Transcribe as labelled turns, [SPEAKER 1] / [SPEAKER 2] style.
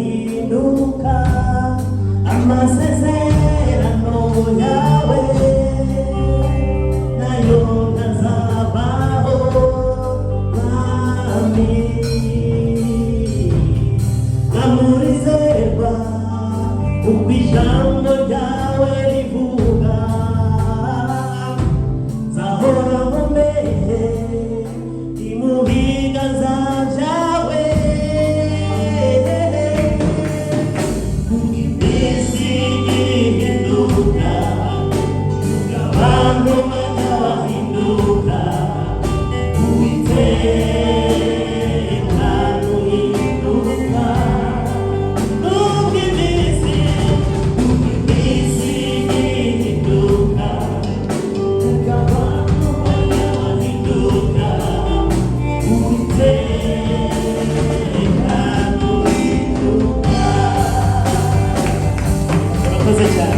[SPEAKER 1] hinduka amasezerano yawe nayo ntazabaho mwami namurizerwa uko ijambo ryawe rivuga nzahora nkomeye ndi mu biganza byawe kuko iminsi ihinduka kuko abantu bajya bahinduka uwiteka ntuhinduka kuko iminsi ihinduka kuko abantu bajya bahinduka uwiteka ntuhinduka. Urakoze cyane.